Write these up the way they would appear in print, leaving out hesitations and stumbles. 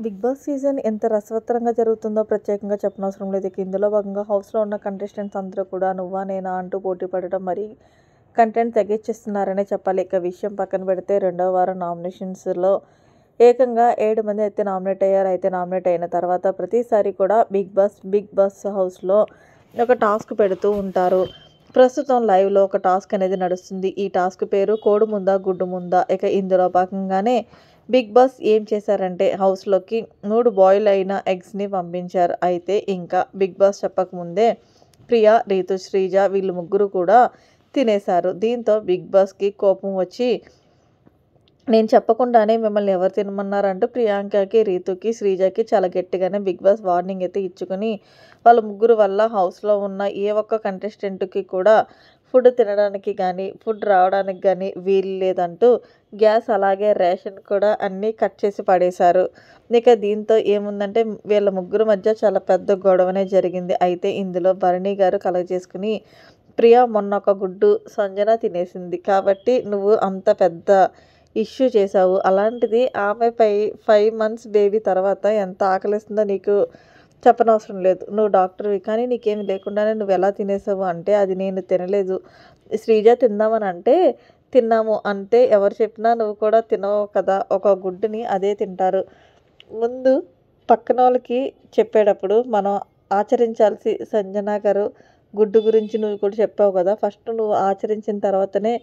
Big boss season ఎంత రసవత్తరంగా జరుగుతుందో ప్రత్యేకంగా చెప్పనవసరం లేదు. ఇక ఇందులో భాగంగా హౌస్‌లో ఉన్న కంటెస్టెంట్స్ అందరూ కూడా నువ్వా నేనా అంటూ పోటీ పడడం మరి కంటెంట్ తెగించేస్తున్నారనే చెప్పాలి. ఇక విషయం పక్కన పెడితే రెండవ వారం నామినేషన్స్‌లో ఏకంగా 7 మంది అయితే నామినేట్ అయ్యారు. అయితే నామినేట్ అయిన తర్వాత ప్రతిసారి కూడా బిగ్ బాస్ హౌస్‌లో ఒక టాస్క్ పెడుతూ ఉంటారు. ప్రస్తుతం లైవ్‌లో ఒక టాస్క్ అనేది నడుస్తుంది. ఈ టాస్క్ పేరు కోడి ముందా గుడ్డు ముందా. ఇక ఇందులో భాగంగానే బిగ్ బాస్ ఏం చేశారంటే హౌస్‌లోకి 3 బాయిల్ అయిన ఎగ్స్‌ని పంపించారు. అయితే ఇంకా బిగ్ బాస్ చెప్పకముందే ప్రియా, రీతు, శ్రీజ వీళ్ళు ముగ్గురు కూడా తినేశారు. దీంతో బిగ్ బాస్‌కి కోపం వచ్చి నేను చెప్పకుండానే మిమ్మల్ని ఎవరు తినమన్నారంటూ ప్రియాంకకి, రీతుకి, శ్రీజకి చాలా గట్టిగానే బిగ్ బాస్ వార్నింగ్ అయితే ఇచ్చుకొని వాళ్ళ ముగ్గురు వల్ల హౌస్‌లో ఉన్న ఏ ఒక్క కంటెస్టెంట్‌కి కూడా ఫుడ్ తినడానికి గానీ, ఫుడ్ రావడానికి గానీ వీలు లేదంటూ గ్యాస్ అలాగే రేషన్ కూడా అన్నీ కట్ చేసి పడేశారు. ఇక దీంతో ఏముందంటే వీళ్ళ ముగ్గురు మధ్య చాలా పెద్ద గొడవనే జరిగింది. అయితే ఇందులో భరణి గారు కలగజేసుకొని ప్రియా మొన్న ఒక గుడ్డు సంజన తినేసింది. కాబట్టి నువ్వు అంత పెద్ద ఇష్యూ చేశావు. అలాంటిది ఆమెపై 5 మంత్స్ బేబీ తర్వాత ఎంత ఆకలేస్తుందో నీకు చెప్పనవసరం లేదు. నువ్వు డాక్టర్‌వి కానీ నీకేమి లేకుండానే నువ్వెలా తినేసావు అంటే, అది నేను తినలేదు. శ్రీజ తిందామని అంటే తిన్నాము. అంతే ఎవరు చెప్పినా నువ్వు కూడా తినవు కదా! ఒక గుడ్డుని అదే తింటారు. ముందు పక్కనోళ్ళకి చెప్పేటప్పుడు మనం ఆచరించాల్సి సంజన గారు గుడ్డు గురించి నువ్వు కూడా చెప్పావు కదా! ఫస్ట్ నువ్వు ఆచరించిన తర్వాతనే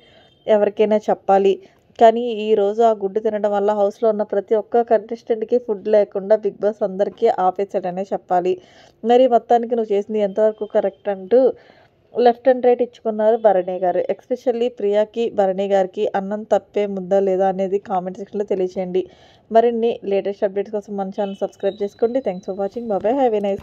ఎవరికైనా చెప్పాలి. కానీ ఈరోజు ఆ గుడ్డు తినడం వల్ల హౌస్‌లో ఉన్న ప్రతి ఒక్క కంటెస్టెంట్‌కి ఫుడ్ లేకుండా బిగ్ బాస్ అందరికీ ఆపేసాడనే చెప్పాలి. మరి మొత్తానికి నువ్వు చేసింది ఎంతవరకు కరెక్ట్ అంటూ left and right ఇచ్చుకున్నారు Bharani garu. Especially ప్రియాకి, Bharani గారికి అన్నం తప్పే ముద్ద లేదా అనేది కామెంట్ సెక్షన్‌లో తెలియచేయండి. మరిన్ని లేటెస్ట్ అప్డేట్స్ కోసం మన ఛానల్ సబ్స్క్రైబ్ చేసుకోండి. Thanks for watching. By by. Have a nice